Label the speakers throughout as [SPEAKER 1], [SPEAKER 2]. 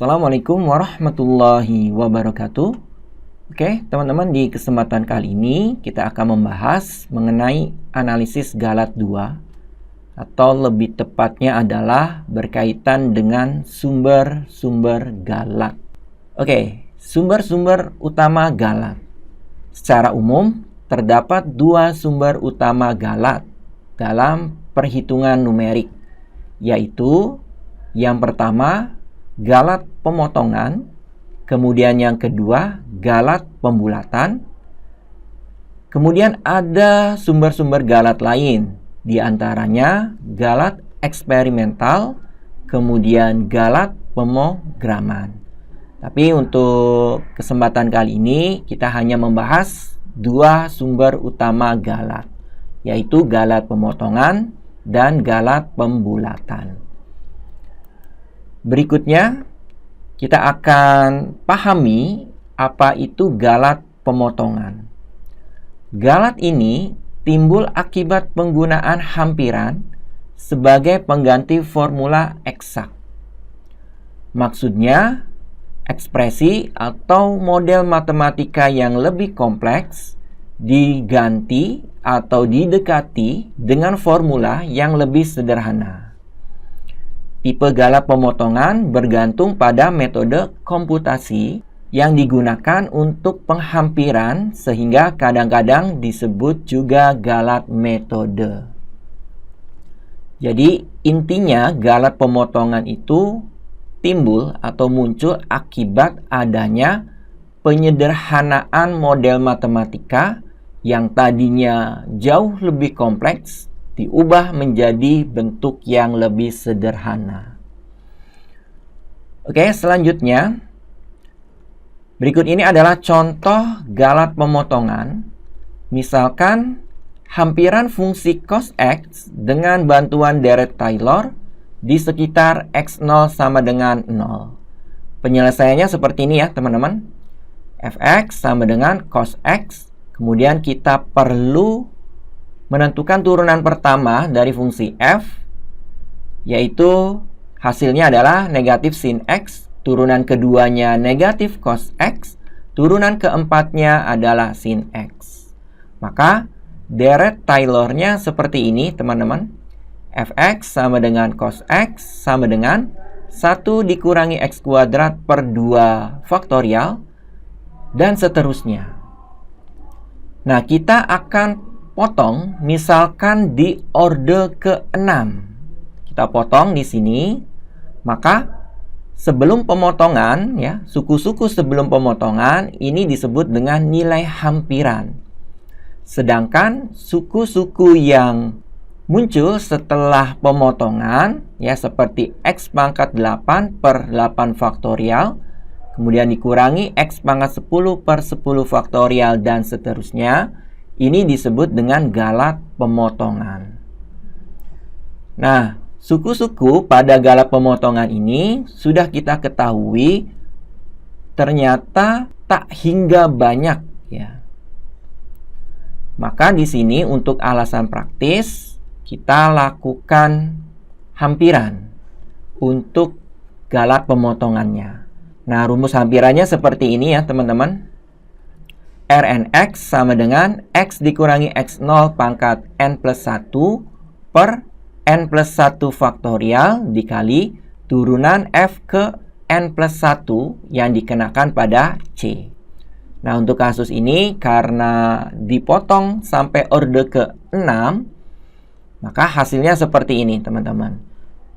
[SPEAKER 1] Assalamualaikum warahmatullahi wabarakatuh. Oke, teman-teman, di kesempatan kali ini kita akan membahas mengenai analisis Galat 2, atau lebih tepatnya adalah berkaitan dengan sumber-sumber Galat. Oke, sumber-sumber utama Galat. Secara umum, terdapat dua sumber utama Galat dalam perhitungan numerik, yaitu yang pertama Galat pemotongan, kemudian yang kedua Galat pembulatan. Kemudian ada sumber-sumber Galat lain, di antaranya Galat eksperimental, kemudian Galat pemograman. Tapi untuk kesempatan kali ini kita hanya membahas dua sumber utama Galat, yaitu Galat pemotongan dan Galat pembulatan. Berikutnya, kita akan pahami apa itu Galat pemotongan. Galat ini timbul akibat penggunaan hampiran sebagai pengganti formula eksak. Maksudnya, ekspresi atau model matematika yang lebih kompleks diganti atau didekati dengan formula yang lebih sederhana. Tipe Galat pemotongan bergantung pada metode komputasi yang digunakan untuk penghampiran, sehingga kadang-kadang disebut juga Galat metode. Jadi intinya Galat pemotongan itu timbul atau muncul akibat adanya penyederhanaan model matematika yang tadinya jauh lebih kompleks diubah menjadi bentuk yang lebih sederhana. Oke, selanjutnya berikut ini adalah contoh Galat pemotongan. Misalkan hampiran fungsi cos X dengan bantuan deret Taylor di sekitar X0 sama dengan 0. Penyelesaiannya seperti ini ya teman-teman. Fx sama dengan cos X. Kemudian kita perlu menentukan turunan pertama dari fungsi f, yaitu hasilnya adalah negatif sin x, turunan keduanya negatif cos x, turunan keempatnya adalah sin x. Maka deret Taylornya seperti ini teman-teman. Fx sama dengan cos x sama dengan 1 dikurangi x kuadrat per 2 faktorial, dan seterusnya. Nah, kita akan potong misalkan di orde ke-6. Kita potong di sini. Maka sebelum pemotongan ya, suku-suku sebelum pemotongan ini disebut dengan nilai hampiran. Sedangkan suku-suku yang muncul setelah pemotongan ya, seperti x pangkat 8 per 8 faktorial, kemudian dikurangi x pangkat 10 per 10 faktorial, dan seterusnya, ini disebut dengan Galat pemotongan. Nah, suku-suku pada Galat pemotongan ini sudah kita ketahui ternyata tak hingga banyak ya. Maka di sini untuk alasan praktis kita lakukan hampiran untuk Galat pemotongannya. Nah, rumus hampirannya seperti ini ya teman-teman. Rnx sama dengan x dikurangi x0 pangkat n plus 1 per n plus 1 faktorial dikali turunan f ke n plus 1 yang dikenakan pada c. Nah, untuk kasus ini karena dipotong sampai orde ke-6, maka hasilnya seperti ini teman-teman.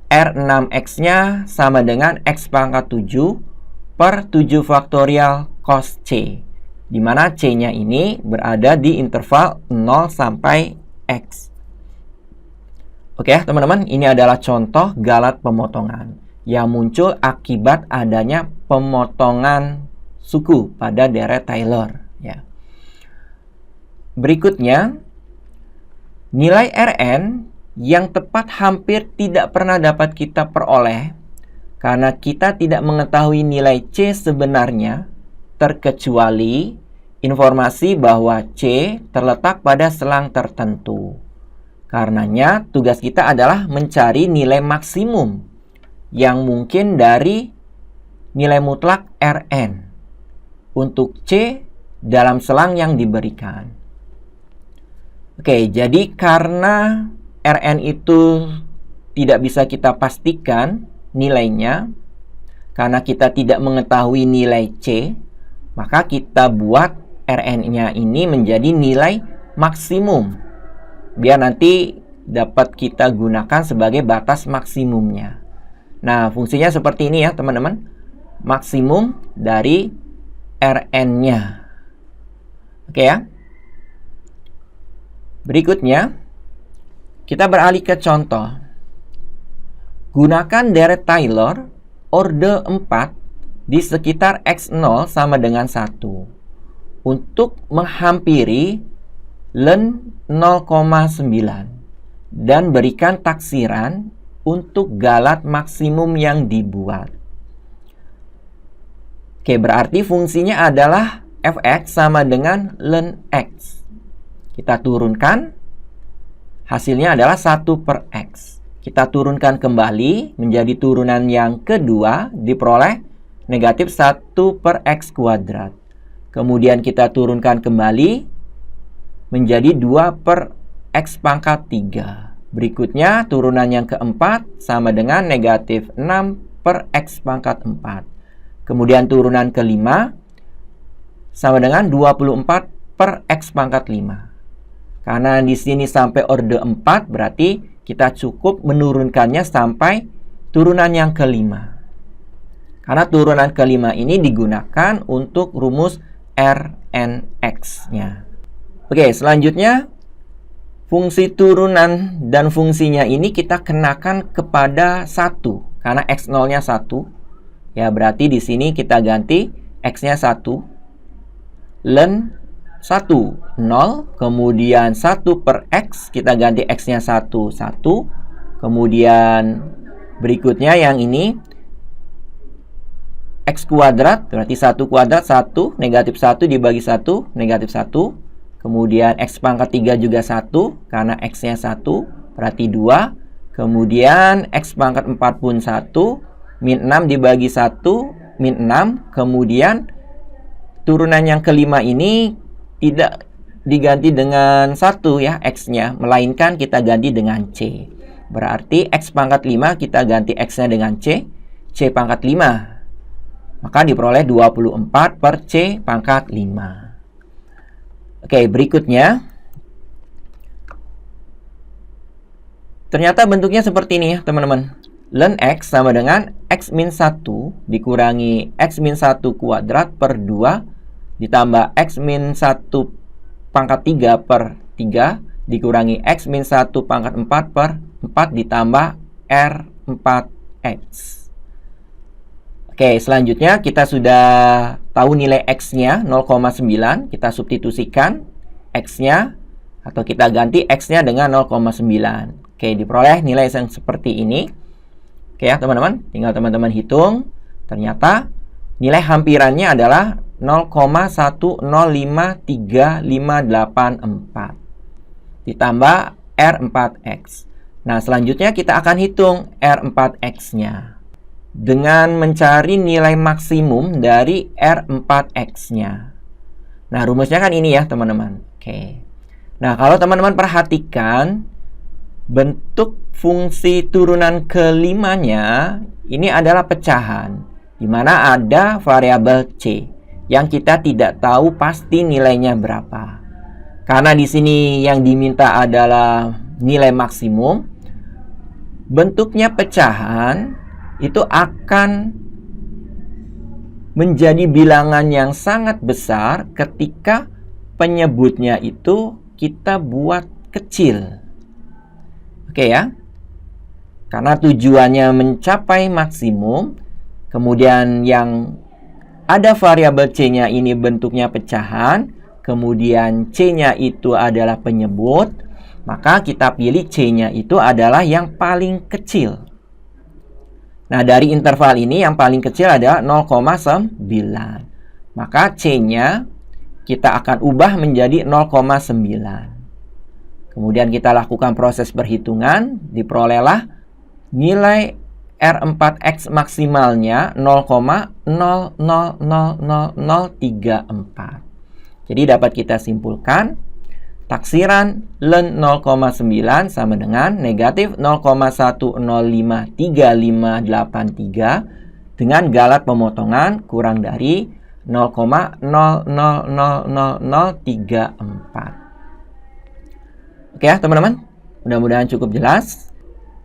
[SPEAKER 1] R6x-nya sama dengan x pangkat 7 per 7 faktorial cos c, di mana C-nya ini berada di interval 0 sampai X. Oke, teman-teman, ini adalah contoh Galat pemotongan yang muncul akibat adanya pemotongan suku pada deret Taylor. Ya. Berikutnya, nilai Rn yang tepat hampir tidak pernah dapat kita peroleh karena kita tidak mengetahui nilai C sebenarnya, terkecuali informasi bahwa C terletak pada selang tertentu. Karenanya, tugas kita adalah mencari nilai maksimum yang mungkin dari nilai mutlak Rn untuk C dalam selang yang diberikan. Oke, jadi karena Rn itu tidak bisa kita pastikan nilainya, karena kita tidak mengetahui nilai C, maka kita buat Rn-nya ini menjadi nilai maksimum, biar nanti dapat kita gunakan sebagai batas maksimumnya. Nah, fungsinya seperti ini ya teman-teman. Maksimum dari Rn-nya. Oke ya. Berikutnya, kita beralih ke contoh. Gunakan deret Taylor orde 4 di sekitar X0 sama dengan 1 untuk menghampiri len 0,9 dan berikan taksiran untuk galat maksimum yang dibuat. Oke, berarti fungsinya adalah fx sama dengan len x. Kita turunkan, hasilnya adalah 1 per x. Kita turunkan kembali menjadi turunan yang kedua, diperoleh negatif 1 per x kuadrat. Kemudian kita turunkan kembali menjadi 2 per x pangkat 3. Berikutnya turunan yang keempat sama dengan negatif 6 per x pangkat 4. Kemudian turunan kelima sama dengan 24 per x pangkat 5. Karena di sini sampai orde 4, berarti kita cukup menurunkannya sampai turunan yang kelima. Karena turunan kelima ini digunakan untuk rumus Rnx-nya. Oke, selanjutnya fungsi turunan dan fungsinya ini kita kenakan kepada 1. Karena x0-nya 1. Ya, berarti di sini kita ganti x-nya 1. Len 1, 0. Kemudian 1 per x, kita ganti x-nya 1, 1. Kemudian berikutnya yang ini x kuadrat, berarti 1 kuadrat 1, negatif 1 dibagi 1, negatif 1. Kemudian x pangkat 3 juga 1, karena x-nya 1, berarti 2. Kemudian x pangkat 4 pun 1, min 6 dibagi 1, min 6. Kemudian turunan yang kelima ini tidak diganti dengan 1 ya, x-nya, melainkan kita ganti dengan c. Berarti x pangkat 5 kita ganti x-nya dengan c, c pangkat 5. Maka diperoleh 24 per c pangkat 5. Oke, berikutnya. Ternyata bentuknya seperti ini ya, teman-teman. Len x sama dengan x min 1 dikurangi x min 1 kuadrat per 2 ditambah x min 1 pangkat 3 per 3 dikurangi x min 1 pangkat 4 per 4 ditambah R4X. Oke, selanjutnya kita sudah tahu nilai x-nya 0,9. Kita substitusikan x-nya atau kita ganti x-nya dengan 0,9. Oke, diperoleh nilai yang seperti ini. Oke ya teman-teman, tinggal teman-teman hitung. Ternyata nilai hampirannya adalah 0,1053584 ditambah R4X. Nah, selanjutnya kita akan hitung R4X-nya dengan mencari nilai maksimum dari R4X-nya. Nah, rumusnya kan ini ya, teman-teman. Oke. Nah, kalau teman-teman perhatikan, bentuk fungsi turunan kelimanya ini adalah pecahan, di mana ada variabel C yang kita tidak tahu pasti nilainya berapa. Karena di sini yang diminta adalah nilai maksimum, bentuknya pecahan itu akan menjadi bilangan yang sangat besar ketika penyebutnya itu kita buat kecil. Oke ya. Karena tujuannya mencapai maksimum, kemudian yang ada variabel C-nya ini bentuknya pecahan, kemudian C-nya itu adalah penyebut, maka kita pilih C-nya itu adalah yang paling kecil. Nah, dari interval ini yang paling kecil adalah 0,9. Maka C-nya kita akan ubah menjadi 0,9. Kemudian kita lakukan proses perhitungan, diperolehlah nilai R4X maksimalnya 0,000034. Jadi dapat kita simpulkan taksiran ln 0,9 sama dengan negatif 0,105353 dengan galat pemotongan kurang dari 0,000034. Oke ya teman-teman, mudah-mudahan cukup jelas.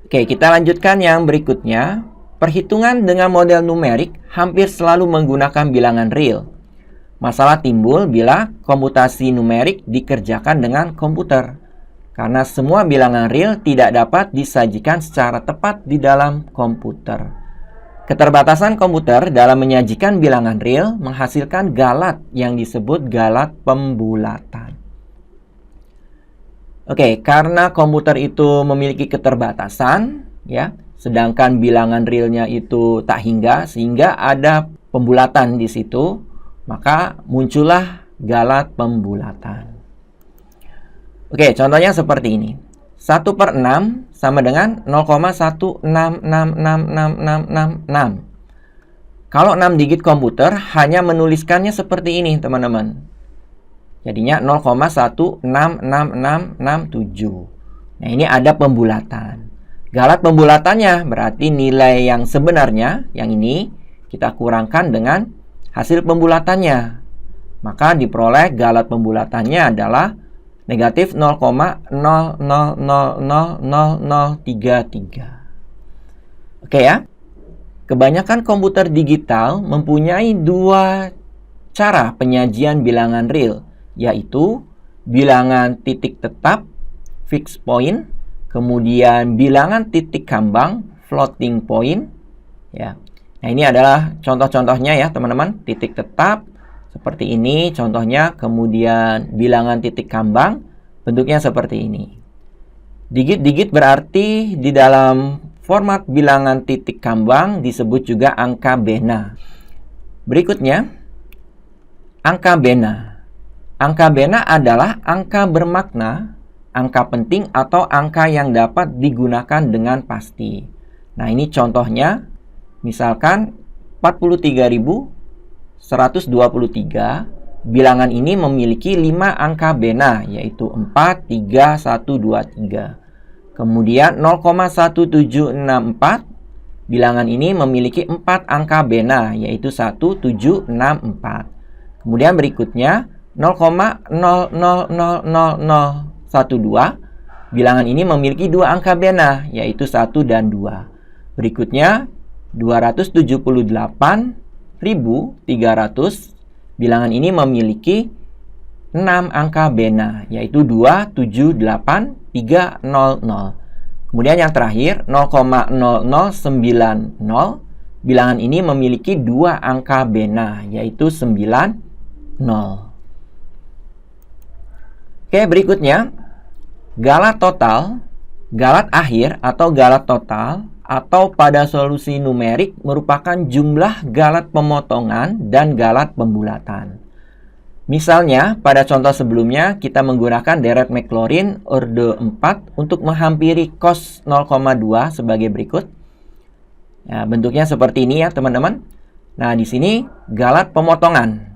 [SPEAKER 1] Oke, kita lanjutkan yang berikutnya. Perhitungan dengan model numerik hampir selalu menggunakan bilangan real. Masalah timbul bila komputasi numerik dikerjakan dengan komputer, karena semua bilangan real tidak dapat disajikan secara tepat di dalam komputer. Keterbatasan komputer dalam menyajikan bilangan real menghasilkan galat yang disebut galat pembulatan. Oke, karena komputer itu memiliki keterbatasan, ya, sedangkan bilangan realnya itu tak hingga, sehingga ada pembulatan di situ, maka muncullah galat pembulatan. Oke, contohnya seperti ini. 1/6 sama dengan 0,1666666. Kalau 6 digit komputer hanya menuliskannya seperti ini, teman-teman. Jadinya 0,166667. Nah, ini ada pembulatan. Galat pembulatannya berarti nilai yang sebenarnya, yang ini, kita kurangkan dengan hasil pembulatannya. Maka diperoleh galat pembulatannya adalah negatif 0,00000033. Oke ya. Kebanyakan komputer digital mempunyai dua cara penyajian bilangan real, yaitu bilangan titik tetap fixed point, kemudian bilangan titik kambang floating point, ya. Nah, ini adalah contoh-contohnya ya, teman-teman. Titik tetap seperti ini contohnya, kemudian bilangan titik kambang bentuknya seperti ini. Digit-digit berarti di dalam format bilangan titik kambang disebut juga angka bena. Berikutnya, angka bena. Angka bena adalah angka bermakna, angka penting atau angka yang dapat digunakan dengan pasti. Nah, ini contohnya, misalkan 43.123, bilangan ini memiliki 5 angka bena, yaitu 4, 3, 1, 2, 3. Kemudian 0,1764, bilangan ini memiliki 4 angka bena, yaitu 1, 7, 6, 4. Kemudian berikutnya 0,000012, bilangan ini memiliki 2 angka bena, yaitu 1 dan 2. Berikutnya 278.300, bilangan ini memiliki 6 angka bena, yaitu 2, 7, 8, 3, 0, 0. Kemudian yang terakhir 0,0090, bilangan ini memiliki 2 angka bena, yaitu 9, 0. Oke, berikutnya galat total, galat akhir atau galat total atau pada solusi numerik merupakan jumlah galat pemotongan dan galat pembulatan. Misalnya, pada contoh sebelumnya kita menggunakan deret Maclaurin orde 4 untuk menghampiri cos 0,2 sebagai berikut. Nah, bentuknya seperti ini ya, teman-teman. Nah, di sini galat pemotongan.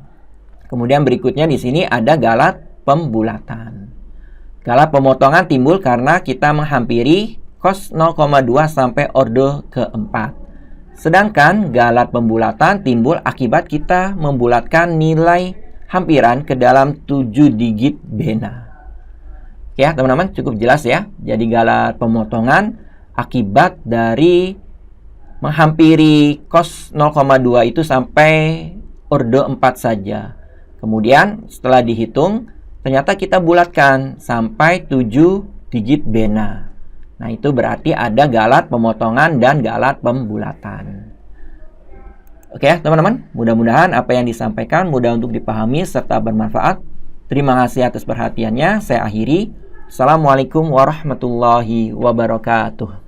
[SPEAKER 1] Kemudian berikutnya di sini ada galat pembulatan. Galat pemotongan timbul karena kita menghampiri cos 0,2 sampai orde keempat. Sedangkan galat pembulatan timbul akibat kita membulatkan nilai hampiran ke dalam 7 digit bena. Ya, teman-teman, cukup jelas ya. Jadi galat pemotongan akibat dari menghampiri cos 0,2 itu sampai orde 4 saja. Kemudian setelah dihitung, ternyata kita bulatkan sampai 7 digit bena. Nah, itu berarti ada galat pemotongan dan galat pembulatan. Oke ya, teman-teman. Mudah-mudahan apa yang disampaikan mudah untuk dipahami serta bermanfaat. Terima kasih atas perhatiannya. Saya akhiri. Assalamualaikum warahmatullahi wabarakatuh.